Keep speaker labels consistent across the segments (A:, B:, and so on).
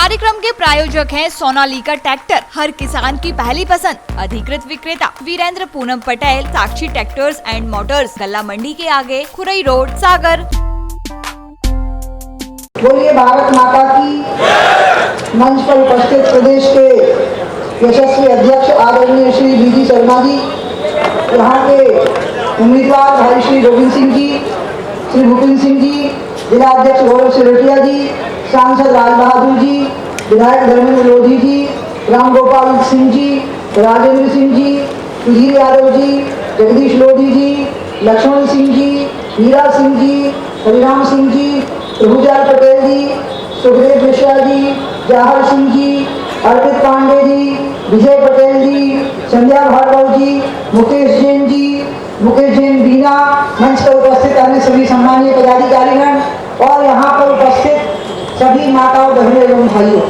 A: कार्यक्रम के प्रायोजक हैं सोनालिका ट्रैक्टर, हर किसान की पहली पसंद। अधिकृत विक्रेता वीरेंद्र पूनम पटेल, साक्षी ट्रैक्टर्स एंड मोटर्स, गल्ला मंडी के आगे, खुरई रोड, सागर।
B: बोलिए भारत माता की। मंच पर उपस्थित प्रदेश के यशस्वी अध्यक्ष आदरणीय श्री बीडी शर्मा जी, यहाँ के उम्मीदवार भाई श्री गोविंद सिंह जी, श्री भूपेंद्र सिंह जी, जिला अध्यक्ष गौरव सिरोटिया जी, सांसद राज बहादुर जी, विधायक धर्मेंद्र लोधी जी, राम गोपाल सिंह जी, राजेंद्र सिंह जी, सुधीर यादव जी, जगदीश लोधी जी, लक्ष्मण सिंह जी, हीरा सिंह जी, हरिराम सिंह जी, प्रभुजाल पटेल जी, सुखदेव मिश्रा जी, जवाहर सिंह जी, अर्पित पांडे जी, विजय पटेल जी, संध्या भार्गव जी, मुकेश जैन जी, मुकेश जैन बीना, मंच पर उपस्थित अन्य सभी सम्मानीय पदाधिकारीगण और यहाँ पर उपस्थित सभी माताओं, बहनों एवं भाइयों,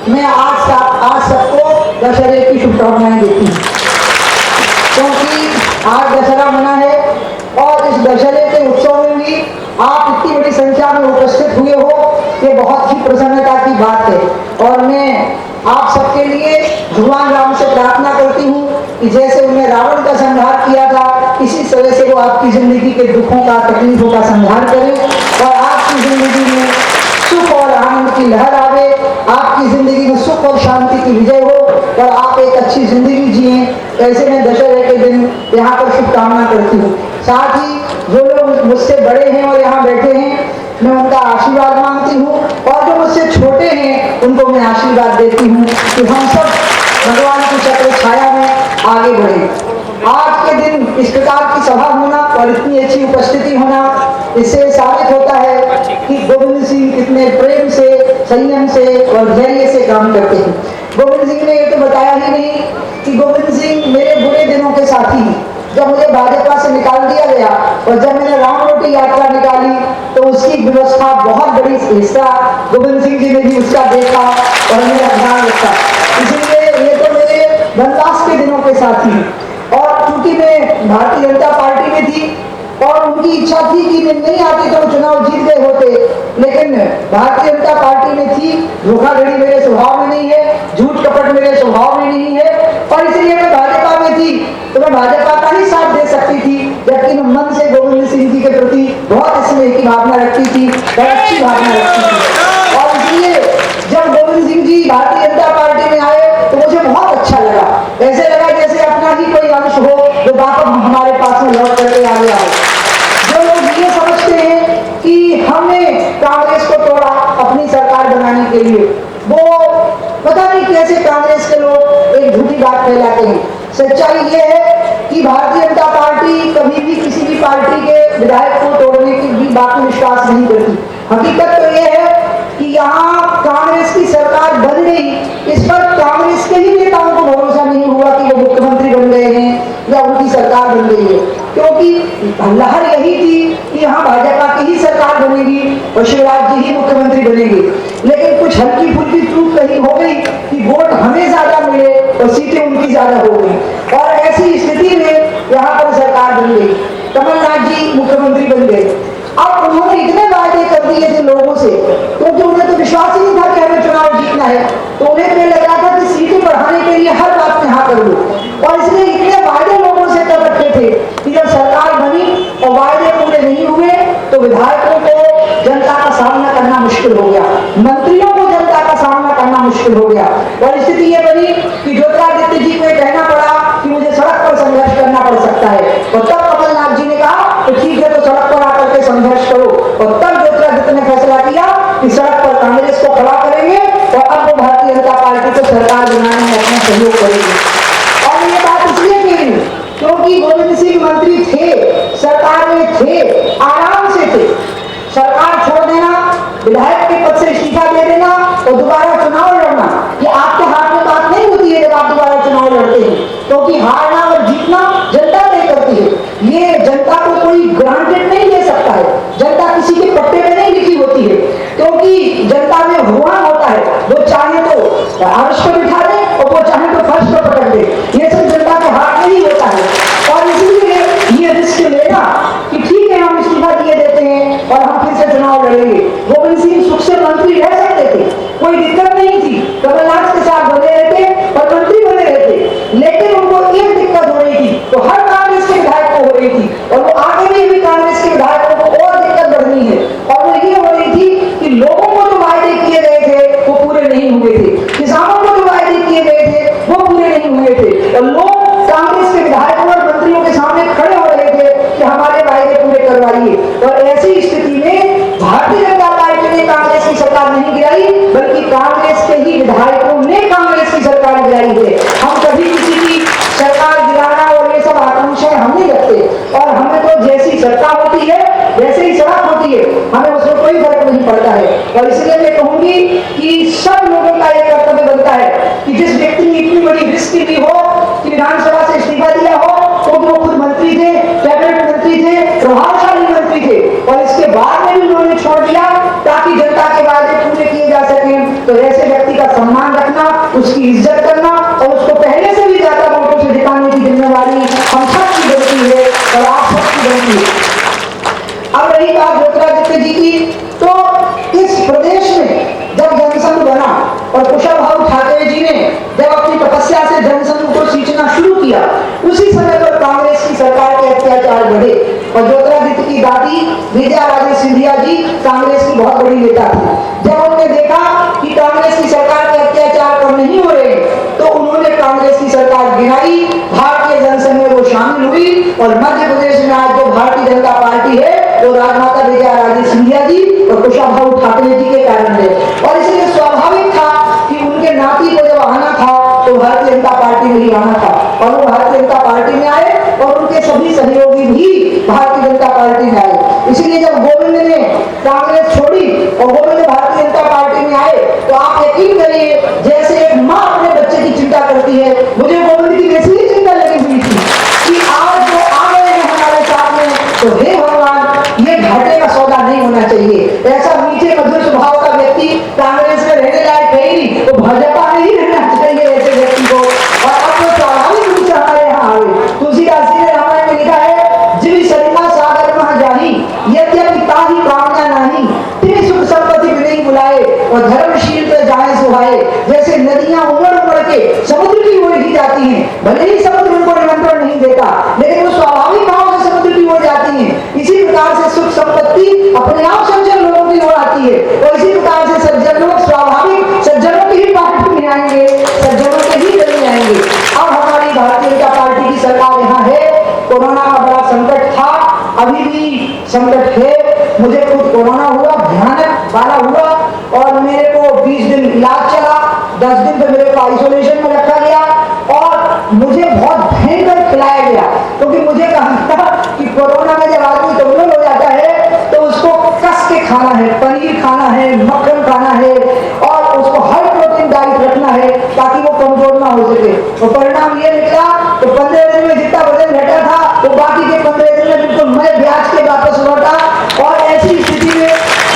B: मैं आज सबको दशहरे की शुभकामनाएं देती हूँ, क्योंकि आज दशहरा मना है और इस दशहरे के उत्सव में भी आप इतनी बड़ी संख्या में उपस्थित हुए हो, ये बहुत ही प्रसन्नता की बात है। और मैं आप सबके लिए भगवान राम से प्रार्थना करती हूँ कि जैसे उन्हें रावण का संहार किया था, इसी तरह से वो आपकी जिंदगी के दुखों का, तकलीफों का संहार करें और आपकी जिंदगी में सुख और आनंद की लहर आवे, आपकी जिंदगी में सुख और शांति की विजय हो और आप एक अच्छी जिंदगी जिए। ऐसे में दशहरे के दिन यहाँ पर शुभकामना करती हूँ। साथ ही जो लोग मुझसे बड़े हैं और यहाँ बैठे हैं, मैं उनका आशीर्वाद मांगती हूँ और जो मुझसे छोटे हैं उनको मैं आशीर्वाद देती हूँ कि हम सब भगवान की छत्र छाया में आगे बढ़े। आज के दिन इस प्रकार की सभा होना और इतनी अच्छी उपस्थिति होना, इससे साबित होता है कि गोविंद सिंह कितने प्रेम से, संयम से और धैर्य से काम करते हैं। गोविंद सिंह ने ये तो बताया ही नहीं कि गोविंद सिंह मेरे बुरे दिनों के साथी हैं। जब मुझे भाजपा से निकाल दिया गया और जब मैंने राम रोटी यात्रा निकाली तो उसकी व्यवस्था बहुत बड़ी हिस्सा गोविंद सिंह जी ने भी उसका देखा और मेरा ध्यान रखा। इसलिए ये तो मेरे वनवास के दिनों के साथी हैं। और चूंकि मैं भारतीय जनता पार्टी में थी और उनकी इच्छा थी कि मैं नहीं आती तो चुनाव जीत गए होते, लेकिन भारतीय जनता पार्टी में थी, धोखाधड़ी मेरे स्वभाव में नहीं है, झूठ कपट मेरे स्वभाव में नहीं है और इसलिए मैं भाजपा में थी तो मैं भाजपा का ही साथ दे सकती थी, जबकि मैं मन से गोविंद सिंह जी के प्रति बहुत स्नेह की भावना रखती थी, बहुत अच्छी भावना रखती थी। और इसलिए जब गोविंद सिंह जी भारतीय जनता पार्टी में आए तो मुझे बहुत अच्छा लगा। ऐसे लगा जैसे अपना ही कोई अंश हो जो वापस हमारे पास में लौट करके आ गया हो। जो लोग ये समझते हैं कि हमने कांग्रेस को तोड़ा अपनी सरकार बनाने के लिए, वो पता नहीं कैसे कांग्रेस के लोग एक झूठी बात फैलाते हैं। सच्चाई ये है कि भारतीय जनता पार्टी कभी भी किसी भी पार्टी के विधायक को तोड़ने की भी बात में विश्वास नहीं करती। हकीकत तो ये है कि यहाँ कांग्रेस की सरकार बन गई, इस पर कांग्रेस के ही नेताओं को भरोसा नहीं हुआ कि वो मुख्यमंत्री बन गए हैं या उनकी सरकार बन गई है, क्योंकि लहर यही थी कि यहाँ भाजपा की ही सरकार बनेगी और शिवराज जी ही मुख्यमंत्री बनेंगे। लेकिन कुछ हल्की फुल्की चूक कहीं हो गई कि वोट हमें ज्यादा मिले और सीटें उनकी ज्यादा हो गई और ऐसी स्थिति में यहाँ पर सरकार बन गई। कमलनाथ जी मुख्यमंत्री बन गए। अब उन्होंने इतने वायदे कर दिए थे लोगों से, क्योंकि उन्हें तो विश्वास ही नहीं था कि हमें चुनाव जीतना है, तो उन्हें तो लग रहा था कि सीटें बढ़ाने के लिए हर बात में हाँ कर लो और इसलिए इतने वायदे लोगों से कर रखे थे कि जब सरकार बनी और वायदे पूरे नहीं हुए तो विधायकों को जनता का सामना करना मुश्किल हो गया, मंत्रियों को जनता का सामना करना मुश्किल हो गया और स्थिति ये बनी कि ज्योतिरादित्य जी को कहना पड़ा कि मुझे सड़क पर संघर्ष करना पड़ सकता है और तब कमलनाथ जी ने कहा तो ठीक है, तो सड़क पर आकर के संघर्ष करो और तब ज्योतिरादित्य ने फैसला किया कि सड़क पर कांग्रेस को खड़ा करेंगे और अब वो भारतीय जनता पार्टी को सरकार बनाने में अपना सहयोग करेंगे। और ये बात इसलिए कही क्योंकि गोविंद सिंह मंत्री थे, सरकार में थे, आराम से थे। सरकार छोड़ देना, विधायक के पद से इस्तीफा दे देना और दोबारा चुनाव लड़ना, ये आपके हाथ में बात नहीं होती है जब आप दोबारा चुनाव लड़ते हैं, क्योंकि हारना और जीतना जनता तय करती है। ये जनता को कोई ग्रांटेड नहीं दे सकता है, जनता किसी के पट्टे में नहीं लिखी होती है, क्योंकि जनता में भगवान होता है, वो चाहे तो अर्श पर बिठा दे और वो चाहे तो फर्श पर पकड़ दे, ये सब जनता के हाथ में ही होता है। और इसलिए ये रिस्क लेना कि ठीक है हम इस्तीफा दिए देते हैं और हम फिर से चुनाव लड़ेंगे। गोविंद सिंह सुख से मंत्री रह सकते थे, कोई दिक्कत नहीं लोगों को जो वायदे किए गए थे वो पूरे नहीं हुए थे, किसानों को जो वायदे किए गए थे वो पूरे नहीं हुए थे, और लोग कांग्रेस के विधायकों और मंत्रियों के सामने खड़े हो रहे थे कि हमारे वायदे पूरे करवाइए। और ऐसी स्थिति में भारतीय जनता पार्टी ने कांग्रेस की सरकार नहीं गिराई, बल्कि कांग्रेस के ही विधायकों ने कांग्रेस की सरकार गिराई है। हम कभी किसी की सरकार गिराना और ये सब आकांक्षाएं हम नहीं रखते, और हमें तो जैसी सरकार होती है वैसे ही सड़क होती है, हमें उसमें कोई फर्क नहीं पड़ता है। और इसलिए मैं कहूंगी कि सब लोगों का एक कर्तव्य बनता है कि जिस व्यक्ति ने इतनी बड़ी रिस्क ली हो कि विधानसभा से इस्तीफा दिया हो, तो वो खुद मंत्री थे, कैबिनेट मंत्री थे, प्रभावशाली मंत्री थे, और इसके बाद में भी उन्होंने छोड़ दिया ताकि जनता के वादे पूरे किए जा सके। तो ऐसे व्यक्ति का सम्मान रखना, उसकी इज्जत करना और उसको पहले से भी ज्यादा वोटों से जिताने की जिम्मेवारी हम सबकी बनती है और आप सबकी बनती है। अब रही बात ज्योतिरादित्य जी की, तो इस प्रदेश में जब जनसंघ बना और कुशलभाऊ ठाकरे जी ने जब अपनी तपस्या से जनसंघ को सींचना शुरू किया, उसी समय पर कांग्रेस की सरकार के अत्याचार बढ़े। और ज्योतिरादित्य की दादी विजया राजे सिंधिया जी कांग्रेस की बहुत बड़ी नेता थी। जब उन्होंने देखा कि कांग्रेस की सरकार के अत्याचार कम नहीं हो रहे, तो उन्होंने कांग्रेस की सरकार गिराई, भारतीय जनसंघ में वो शामिल हुई, और मध्य प्रदेश में आज जो भारतीय जनता पार्टी है वो राजमाता विजया राजे सिंधिया जी और कुशलभाऊ ठाकरे जी के कारण है। और इसलिए स्वाभाविक था कि उनके नाती को जब आना था तो भारतीय जनता पार्टी में ही आना था, और वो भारतीय जनता पार्टी में आए, और उनके सभी सहयोगी भी भारतीय जनता पार्टी में आए। इसलिए जब गोविंद ने कांग्रेस छोड़ी और गोविंद भारतीय जनता पार्टी में आए, तो आप यकीन करिए जैसे एक माँ अपने बच्चे की चिंता करती है, मुझे गोविंद की वैसी ही चिंता लगी हुई थी कि आज जो आ गए हैं हमारे साथ में, तो हे भगवान ये घाटे का सौदा नहीं होना चाहिए। ऐसा मीठे मधुर स्वभाव का व्यक्ति कांग्रेस में रहने लायक है ही नहीं, तो भाजपा में ही रहना चाहिए ऐसे व्यक्ति को। और अब तो स्वाभाविक रूप से हमारे यहाँ आए, तुलसीदास जी ने रामायण में लिखा है, जीवी सरिता सागर मह जाही, यद्यपि ताही कामना नहीं, तेरे सुख संपत्ति में नहीं बुलाए, और धर्मशील पे जाए सुहाए। जैसे नदियां उमड़ उमड़ के समुद्र की ओर ही जाती हैं, भले ही समुद्र उनको निमंत्रण नहीं देता, लेकिन वो स्वाभाविक भाव से समुद्र की ओर जाती हैं। इसी प्रकार से सुख संपत्ति अपने आप सज्जन लोगों की ओर आती है, और इसी प्रकार से सज्जन लोग स्वाभाविक सज्जनों की ही पार्टी में आएंगे, सज्जनों के ही दल में आएंगे। अब हमारी भारतीय जनता पार्टी की सरकार यहाँ है। कोरोना का बड़ा संकट था, अभी भी संकट है। मुझे खुद कोरोना हुआ, भयानक वाला हुआ, और मेरे को 20 दिन इलाज चला, 10 दिन तो मेरे को आइसोलेशन में रखा गया, और मुझे बहुत भयंकर खिलाया गया, क्योंकि मुझे कहा था कि कोरोना में जब आदमी कमजोर हो जाता है तो उसको कस के खाना है, पनीर खाना है, मक्खन खाना है, और उसको हाई प्रोटीन डाइट रखना है ताकि वो कमजोर ना हो सके। तो परिणाम ये निकला तो 15 दिन में जितना वजन घटा था वो बाकी के 15 दिन में बिल्कुल मैं ब्याज के वापस लौटा, और ऐसी स्थिति में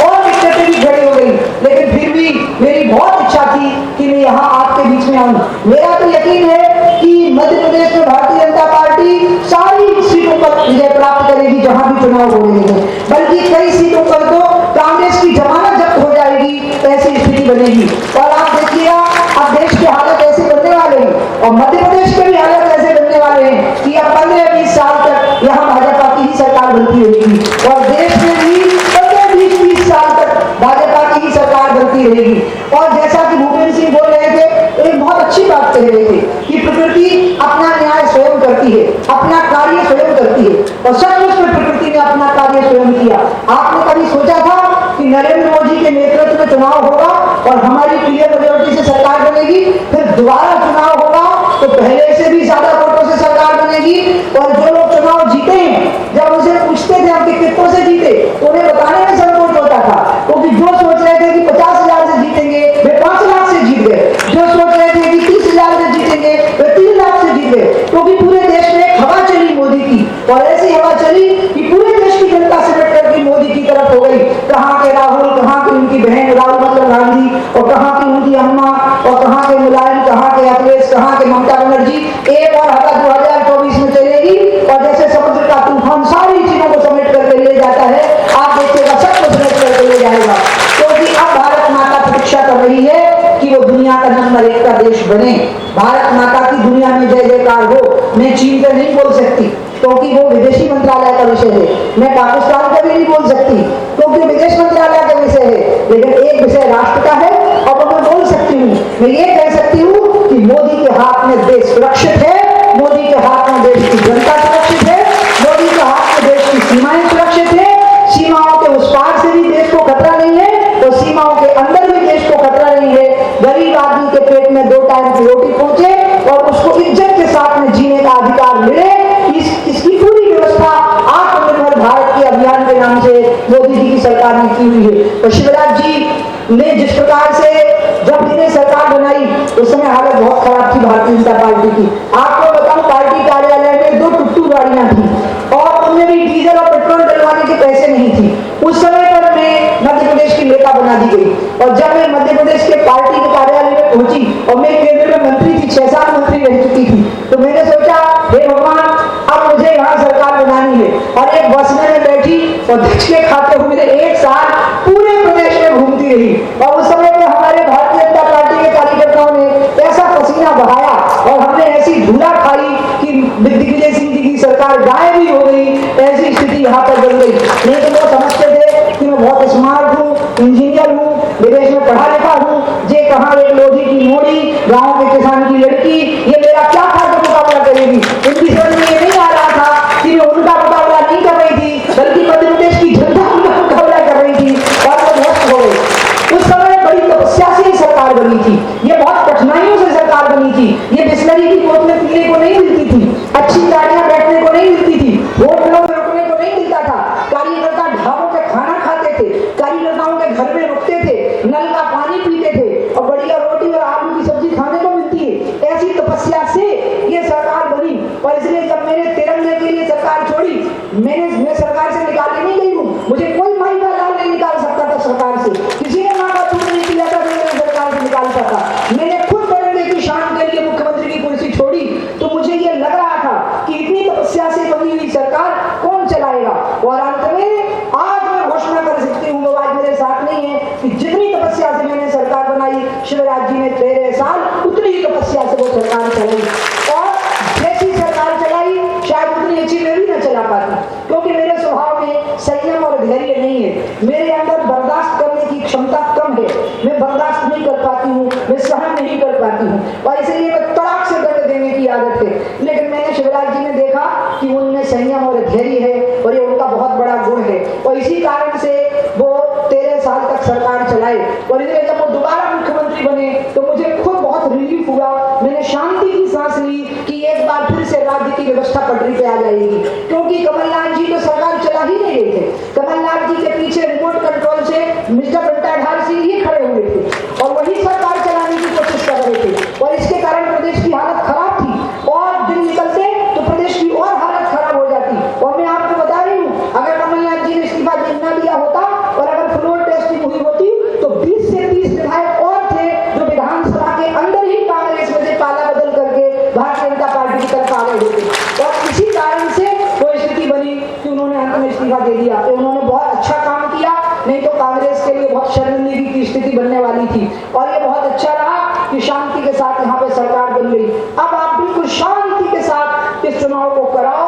B: और दिक्कतें भी खड़ी हो गई। लेकिन फिर भी मेरी बहुत इच्छा थी कि मैं यहाँ आपके बीच में आऊं। मेरा तो यकीन है कि मध्य प्रदेश में भारतीय जनता पार्टी सारी सीटों पर विजय प्राप्त करेगी जहां भी चुनाव हो रहे हैं, बल्कि कई सीटों पर तो कांग्रेस की जमानत जब्त हो जाएगी, ऐसी स्थिति बनेगी। और आप देखिएगा अब देश के हालत ऐसे बनने वाले हैं, और मध्य प्रदेश के भी हालत ऐसे बनने वाले हैं कि अब 15-20 साल तक यहाँ भाजपा की ही सरकार बनती रहेगी, और देश में भी 15-20 साल तक भाजपा की ही सरकार बनती रहेगी। और जैसा कि भूपेंद्र सिंह बोल रहे थे, एक बहुत अच्छी बात कह रहे थे कि प्रकृति अपना न्याय स्वयं करती है, अपना कार्य स्वयं करती है, और सचमुच में प्रकृति ने अपना कार्य स्वयं किया। आपने कभी सोचा था कि नरेंद्र मोदी के नेतृत्व में चुनाव होगा और हमारी क्लियर मेजॉरिटी से सरकार बनेगी, फिर दोबारा चुनाव होगा तो पहले से भी ज्यादा वोटों से सरकार बनेगी, और जो लोग चुनाव जीते हैं जब उनसे पूछते थे हम कितनों से जीते, तो उन्हें बताने में संकोच होता था, क्योंकि जो सोच रहे थे कि 50,000 से जीतेंगे वे 5 लाख से जीत गए, जो सोच रहे थे कि 30,000 से जीतेंगे वे 3 लाख से जीत गए, क्योंकि पूरे देश में एक हवा चली मोदी की, और ऐसी हवा चली कि पूरे देश की जनता सिमट करके मोदी की तरफ हो गई। कहाँ के राहुल, कहाँ की उनकी बहन राहुल मतलब गांधी, और कहाँ की उनकी अम्मा, और कहाँ के मुलायम, कहाँ के अखिलेश, कहाँ के ममता बनर्जी। एक और हवा 2024 में चलेगी, और जैसे समुद्र का तूफान सारी चीजों को समेट करके ले जाता है, आप देखिएगा सब कुछ समेट करके ले जाएगा। क्योंकि अब भारत माता प्रतीक्षा कर रही है कि वो दुनिया का नंबर 1 का देश बने। भारत माता की दुनिया में जय जयकार हो। मैं चीन पे नहीं बोल सकती क्योंकि वो विदेशी मंत्रालय का विषय है, मैं पाकिस्तान का भी नहीं बोल सकती क्योंकि विदेश मंत्रालय का विषय है, लेकिन एक विषय राष्ट्र का है। और मैं बोल सकती हूँ, मैं ये कह सकती हूँ कि मोदी के हाथ में देश सुरक्षित है, मोदी के हाथ में देश की जनता सुरक्षित है, मोदी के हाथ में देश की सीमाएं सुरक्षित है। सीमाओं के उस पार से भी देश को खतरा नहीं है और सीमाओं के अंदर भी देश को खतरा नहीं है। गरीब आदमी के पेट में 2 टाइम की रोटी पहुंचे और उसको इज्जत के साथ में जीने का अधिकार मिले, इसकी पूरी व्यवस्था आत्मनिर्भर भारत के अभियान के नाम से मोदी जी की सरकार ने की हुई है। और शिवराज जी ने जिस प्रकार से जब इन्हें सरकार बनाई उस समय हालत बहुत खराब थी भारतीय जनता पार्टी की। आपको बताऊं, पार्टी कार्यालय में 2 टुट्टू गाड़ियां थी और उनमें भी डीजल और पेट्रोल डलवाने के पैसे नहीं थी। उस समय पर मैं मध्य प्रदेश की नेता बना दी गई और जब मैं मध्य प्रदेश के पार्टी के कार्यालय में पहुंची और मैं केंद्र में मंत्री थी, 6-7 मंत्री रह चुकी थी, तो मैंने सोचा हे भगवान, अब मुझे यहाँ सरकार बनानी है। और एक बस में बैठी और धचके खाते हुए 1 साल पूरे प्रदेश में घूमती रही। और उस समय में हमारे भारतीय जनता पार्टी के कार्यकर्ताओं ने ऐसा पसीना बहाया और हमने ऐसी धूला खाई कि दिग्विजय सिंह जी की सरकार गायब ही हो गई। ऐसी स्थिति यहाँ पर बन गई। नहीं तो वो समझते थे कि मैं बहुत स्मार्ट हूँ, इंजीनियर हूँ, विदेश में पढ़ा लिखा हूँ, जे कहाँ एक लोधी की मोड़ी, गाँव के किसान की लड़की, ये मेरा क्या खाकर मुकाबला करेगी। उनकी समझ में ये नहीं आ रहा था कि मैं उनका मुकाबला नहीं कर रही थी, बल्कि मध्य प्रदेश की जनता उनका मुकाबला कर रही थी और वो ध्वस्त हो गए। उस समय बड़ी तपस्या से सरकार बनी थी, ये बहुत कठिनाइयों से सरकार बनी थी। ये बिस्लरी की बोतलें पीने को नहीं मिलती थी, अच्छी गाड़ियां बैठने को नहीं मिलती थी, होटलों में रुकने को नहीं मिलता था। कार्यकर्ता ढाबों पे खाना खाते थे, कार्यकर्ताओं के घर में रुकते थे, नल का पानी पीते थे और बढ़िया रोटी और आलू की सब्जी खाने को मिलती है। ऐसी तपस्या से ये सरकार बनी। और इसलिए जब मैंने तिरंगे के लिए सरकार छोड़ी, मैं सरकार से निकाली नहीं गई हूँ, मुझे कोई माई का लाल नहीं निकाल सकता था सरकार से, किसी ने माँ का दूध नहीं किया था, मैं सरकार से निकाल सकता। मैंने खुद तिरंगे की शान के लिए मुख्यमंत्री की कुर्सी छोड़ी, तो मुझे ये लग रहा था कि इतनी तपस्या से बनी हुई सरकार कौन चलाएगा। और अंत में आज मैं घोषणा कर सकती हूँ, वो आज मेरे साथ नहीं है, कि जितनी तपस्या से मैंने सरकार बनाई, शिवराज जी ने 13 साल उतनी ही तपस्या से वो सरकार चलाई। और जैसी सरकार चलाई शायद उतनी अच्छी मैं भी न चला पाती, क्योंकि मेरे स्वभाव में संयम और धैर्य नहीं है। मेरे अंदर बर्दाश्त करने की क्षमता कम है, मैं बर्दाश्त नहीं कर पाती हूँ, मैं सहन नहीं कर पाती हूँ और इसलिए मैं तड़ाक से दर्द देने की आदत है। लेकिन मैंने शिवराज जी ने देखा कि उनमें संयम और धैर्य है और ये उनका बहुत बड़ा गुण है और इसी कारण से वो 13 साल तक सरकार चलाए। और इसलिए जब वो दोबारा मुख्यमंत्री बने तो मुझे खुद बहुत रिलीफ हुआ, मैंने शांति की सांस ली कि एक बार फिर से राज्य की व्यवस्था पटरी पे आ जाएगी। क्योंकि कमलनाथ जी तो सरकार चला ही नहीं रहे थे, कमलनाथ जी के पीछे रिमोट कंट्रोल से मिस्टर बंटाढाल सिंह ही खड़े हुए थे और वही सरकार चलाने की कोशिश कर रहे थे। और इसके कारण प्रदेश की हालत खराब थी और दिन निकलते तो प्रदेश की और हालत खराब हो जाती। और मैं आपको बता रही हूँ, अगर कमलनाथ जी ने इस्तीफा न दिया होता और अगर फ्लोर टेस्टिंग हुई होती तो 20 से 30 विधायक और थे जो विधानसभा के अंदर ही कांग्रेस में से पाला बदल करके भारतीय जनता पार्टी की तरफ आ गए होते। और इसी कारण से वो स्थिति बनी कि उन्होंने अंत में इस्तीफा दे दिया। तो उन्होंने बहुत अच्छा काम किया, नहीं तो कांग्रेस के लिए बहुत शर्मिंदगी की स्थिति बनने वाली थी। और ये बहुत अच्छा रहा कि शांति के साथ यहाँ पे सरकार बन गई। अब आप बिल्कुल शांति के साथ इस चुनाव को कराओ।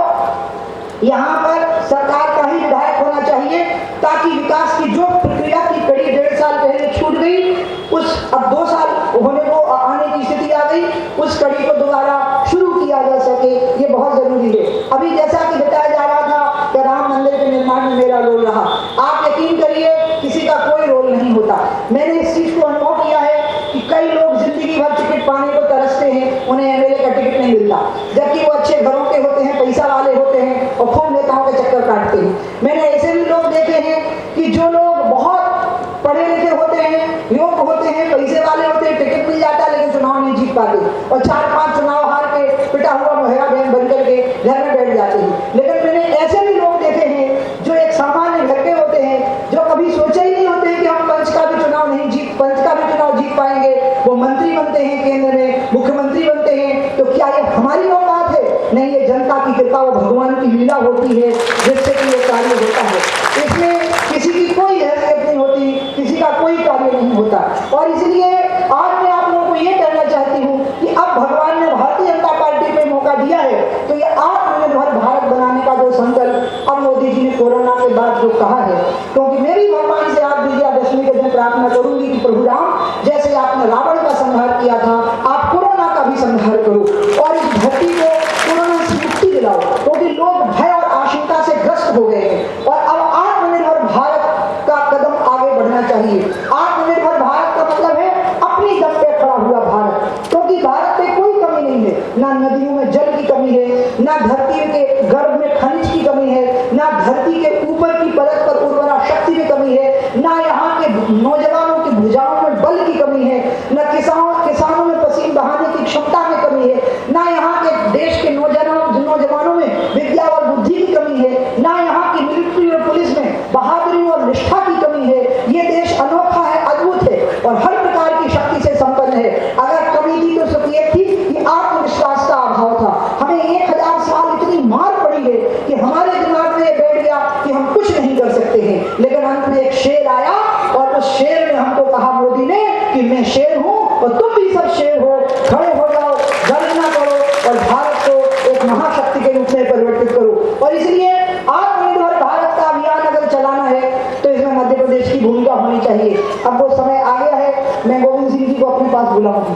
B: यहाँ पर सरकार का ही विधायक होना चाहिए ताकि विकास की जो प्रक्रिया की कड़ी 1.5 साल पहले छूट गई, उस अब 2 साल होने को आने की स्थिति आ गई, उस कड़ी को दोबारा शुरू किया जा सके, ये बहुत जरूरी है। अभी जैसा कि बताया जा रहा था कि राम मंदिर के निर्माण में मेरा रोल रहा, आप यकीन करिए किसी का कोई रोल नहीं होता। मैंने इस चीज को अनुभव किया है कि कई लोग जिंदगी भर टिकट पाने को तरसते हैं, उन्हें एमएलए का टिकट नहीं मिलता, जबकि वो अच्छे घरों के होते हैं, पैसा वाले होते हैं और खूब नेताओं के चक्कर काटते हैं। मैंने ऐसे भी लोग देखे हैं कि जो लोग बहुत पढ़े लिखे होते हैं, योग्य होते हैं, पैसे वाले होते हैं, टिकट मिल जाता है लेकिन चुनाव नहीं जीत पाते और 4-5 चुनाव हार के पिटा हुआ मोहरा बहन बन करके घर में बैठ जाते हैं। लेकिन मैंने ऐसे भी लोग देखे हैं जो एक सामान्य घर के होते हैं, जो कभी सोचे ही नहीं होते कि हम पंच का भी चुनाव जीत पाएंगे, वो मंत्री बनते हैं, केंद्र में मुख्यमंत्री बनते हैं। तो क्या ये हमारी औकात है? नहीं, ये जनता की कृपा, वो भगवान की लीला होती है जिससे कि ये कार्य होता है। इसमें किसी की कोई हैसियत नहीं होती, किसी का कोई कार्य नहीं होता। और इसलिए आज मैं आप लोगों को ये कहना चाहती हूँ कि अब भगवान ने भारतीय जनता पार्टी पे मौका दिया है, तो ये आत्मनिर्भर भारत बनाने का जो संकल्प अब मोदी जी ने कोरोना के बाद जो कहा है, क्योंकि मैं भी भगवान से आज विजयादशमी के दिन प्रार्थना करूंगी प्रभु राम, जैसे आपने रावण का संहार किया था, आप कोरोना का भी संहार करो और इस धरती को कोरोना से मुक्ति दिलाओ, क्योंकि लोग भय और आशंका से ग्रस्त हो गए हैं। और अब आत्मनिर्भर भारत का कदम आगे बढ़ना चाहिए। आत्मनिर्भर भारत का मतलब है अपनी दम पे खड़ा हुआ भारत, क्योंकि भारत में कोई कमी नहीं है, ना नदियों में जल की कमी है, ना धरती के गर्भ में खनिज की कमी है, ना धरती के ऊपर की परत पर उर्वरा शक्ति में कमी है, ना यहाँ के नौजवानों की भुजाओं में बल की कमी है, न किसानों में पसीना बहाने की क्षमता में कमी है, ना यहाँ के देश के नौजवानों में विद्या और बुद्धि की कमी है, ना यहाँ की मिलिट्री और पुलिस में बहादुरी और निष्ठा की कमी है। ये देश अनोखा है, अद्भुत है और हर प्रकार की शक्ति से संपन्न है। अगर कमी थी तो सिर्फ ये थी कि आत्मविश्वास का अभाव था। हमें 1000 साल इतनी मार पड़ी है कि हमारे दिमाग में बैठ गया कि हम कुछ नहीं कर सकते हैं, लेकिन अंत में एक शेर आया और उस शेर ने हमको कहा, मोदी ने, कि मैं शेर हूं और तुम भी सब शेर हो, खड़े हो जाओ, गर्जना करो और भारत को एक महाशक्ति के रूप में परिवर्तित करो। और इसलिए आत्मनिर्भर भारत का अभियान अगर चलाना है तो इसमें मध्य प्रदेश की भूमिका होनी चाहिए। अब वो समय आ गया है, मैं गोविंद सिंह जी को अपने पास बुलाऊंगी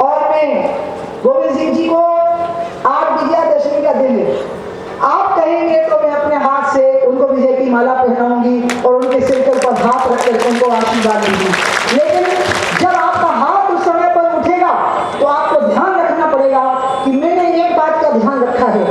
B: और मैं गोविंद सिंह जी को आज विजयादशमी का दिन है, आप कहेंगे तो मैं अपने हाथ से उनको विजय की माला पहनाऊंगी और उनके सिर के ऊपर हाथ रखकर उनको आशीर्वाद दूंगी। लेकिन जब आपका हाथ उस समय पर उठेगा तो आपको ध्यान रखना पड़ेगा कि मैंने एक बात का ध्यान रखा है,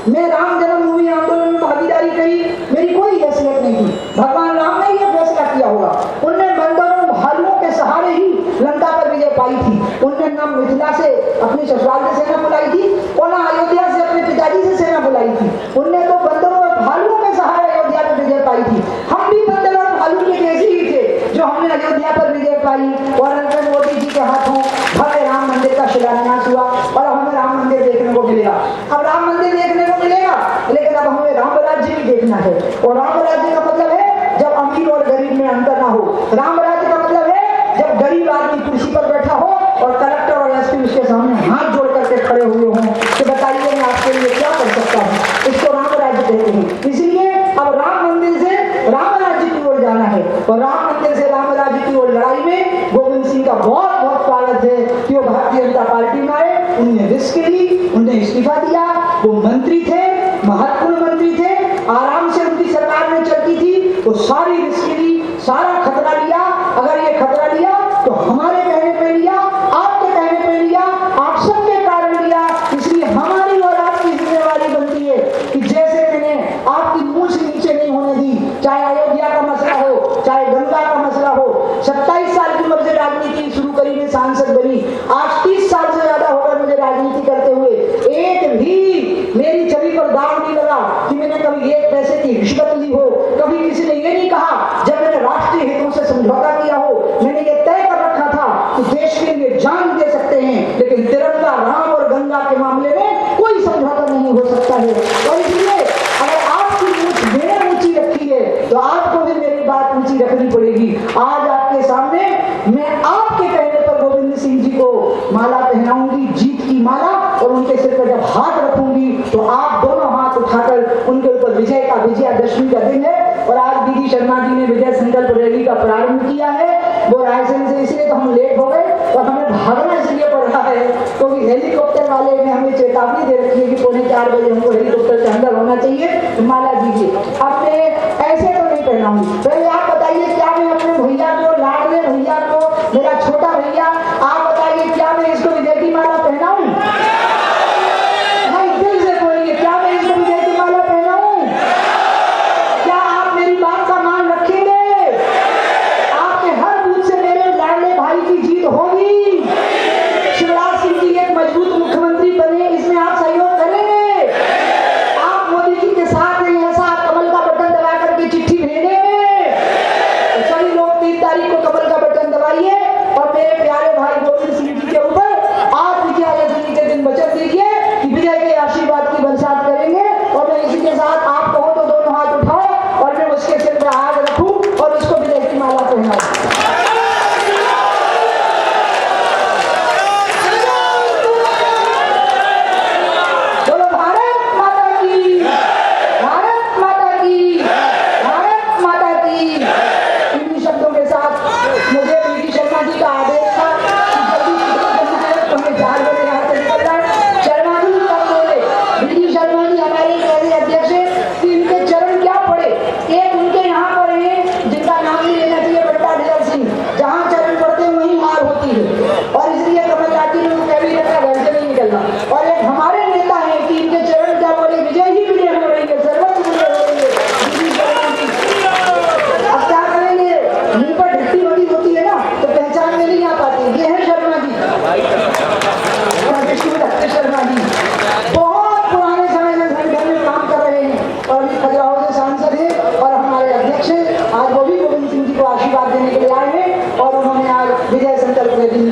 B: मैं राम जन्मभूमि आंदोलन में भागीदारी करी, मेरी कोई हैसियत नहीं थी। भगवान राम ने यह फैसला किया होगा, उनने बंदरों भालुओं के सहारे ही लंका पर विजय पाई थी। उनने न मिथिला से अपनी ससुराल से सेना बुलाई थी और न अयोध्या से अपने पिताजी से सेना बुलाई थी। उनने तो बंदरों और भालुओं के सहारे अयोध्या पर विजय पाई थी। हम भी बंदर और भालू के जैसे ही थे जो हमने अयोध्या पर विजय पाई और नरेंद्र मोदी जी के हाथों भव्य राम मंदिर का शिलान्यास हुआ और हमें राम मंदिर देखने को मिलेगा। अब राम मंदिर देखने को मिलेगा, लेकिन अब हमें राम राज्य भी देखना है। और राम राज्य का मतलब है जब अमीर और गरीब में अंतर ना हो। राम राज्य का मतलब है जब गरीब आदमी कुर्सी पर बैठा हो और कलेक्टर और एसपी उसके सामने हाथ जोड़ करके खड़े हुए हों कि बताइए मैं आपके लिए क्या कर सकता हूँ। इसको राम राज्य कहते हैं। इसलिए अब राम मंदिर से राम राज्य की ओर जाना है और राम मंदिर से राम राज्य की ओर लड़ाई में गोविंद सिंह का बहुत बहुत स्वागत है कि वो भारतीय जनता पार्टी में आए। उन्होंने रिस्क ली, उन्हें इस्तीफा दिया, वो मंत्री थे, महत्वपूर्ण मंत्री थे, आराम से उनकी सरकार में चलती थी, वो सारी रिस्क ली, सारा खतरा लिया। अगर ये खतरा लिया तो हमारे कहने पे लिया, आपके कहने पे लिया, आप सबके कारण लिया। इसलिए हमारी और आपकी जिम्मेवारी बनती है कि जैसे मैंने आपकी मूंछ नीचे नहीं होने दी, चाहे अयोध्या का मसला हो, चाहे गंगा का मसला हो। 27 साल की उम्र से राजनीति शुरू करी, मैं सांसद बनी, आज 30 साल से ज्यादा हो गए मुझे राजनीति करते हुए। एक भी मेरी छवि पर दाग नहीं लगा कि मैंने कभी 1 पैसे की रिश्वत ली हो, कभी किसी ने ये नहीं कहा जब मैंने राष्ट्रीय हितों से समझौता किया हो। मैंने ये तय कर रखा था कि देश के लिए जान दे सकते हैं, लेकिन तिरंगा, राम और गंगा के मामले में कोई समझौता नहीं हो सकता है। और इसलिए अगर आपकी मूंछ मैंने ऊंची रखी है तो आपको भी मेरी बात ऊंची रखनी पड़ेगी। आज आपके सामने मैं आपके कहने पर गोविंद सिंह जी को माला पहनाऊंगी, जीत की माला, और उनके सिर पर जब हाथ रखूंगी तो आप दोनों हाथ उठाकर उनके ऊपर विजयादशमी का दिन है। और आज दीदी शर्मा जी ने विजय संकल्प रैली का प्रारंभ किया है। वो रायसेन से, इसलिए तो हम लेट हो गए और हमें भागना इसलिए पड़ रहा है क्योंकि हेलीकॉप्टर वाले ने हमें चेतावनी दे रखी है कि 4:45 बजे हमको हेलीकॉप्टर के अंदर होना चाहिए। माला दीजिए। अब मैं ऐसे तो नहीं पहनाऊंगी। पहले आप बताइए, क्या मैं अपने भैया को, लाडले भैया को, मेरा छोटा भैया, आप बताइए क्या मैं इसको विजय की माला पहनाऊं? नहीं, दिल से बोलिए, क्या मैं इसको विजय की माला पहनाऊं? क्या आप मेरी बात का मान रखेंगे? आपके हर बूथ से मेरे लाडले भाई की जीत होगी। शिवराज सिंह जी एक मजबूत मुख्यमंत्री बने, इसमें आप सहयोग करेंगे? आप मोदी जी के साथ नहीं, ऐसा कमल का बटन दबा करके चिट्ठी भेजेंगे? सभी लोग 3 तारीख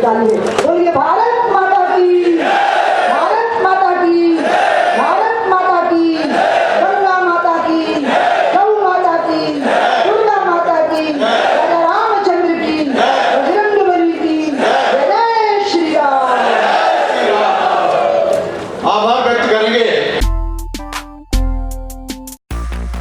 B: निकाली है। बोलिए भारत माता की, भारत माता की, भारत माता की, गंगा माता की, गौ माता की, दुर्गा माता की, राजा रामचंद्र की, बजरंगबली की, जय जय श्री राम।
C: आभार व्यक्त करेंगे।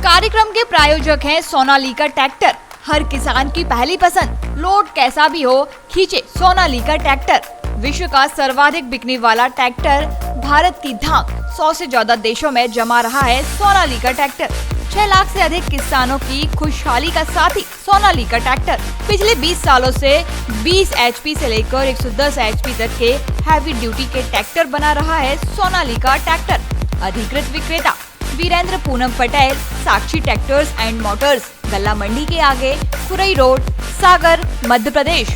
A: कार्यक्रम के प्रायोजक हैं सोनालिका ट्रैक्टर, हर किसान की पहली पसंद। लोड कैसा भी हो, खींचे सोनालिका ट्रैक्टर। विश्व का सर्वाधिक बिकने वाला ट्रैक्टर, भारत की धाक 100 से ज्यादा देशों में जमा रहा है सोनालिका ट्रैक्टर। 6 लाख से अधिक किसानों की खुशहाली का साथी सोनालिका ट्रैक्टर। पिछले 20 सालों से 20 HP से लेकर 110 HP तक के हैवी ड्यूटी के ट्रैक्टर बना रहा है सोनालिका ट्रैक्टर। अधिकृत विक्रेता वीरेंद्र पूनम पटेल, साक्षी ट्रैक्टर्स एंड मोटर्स, गल्ला मंडी के आगे, खुरई रोड, सागर, मध्य प्रदेश।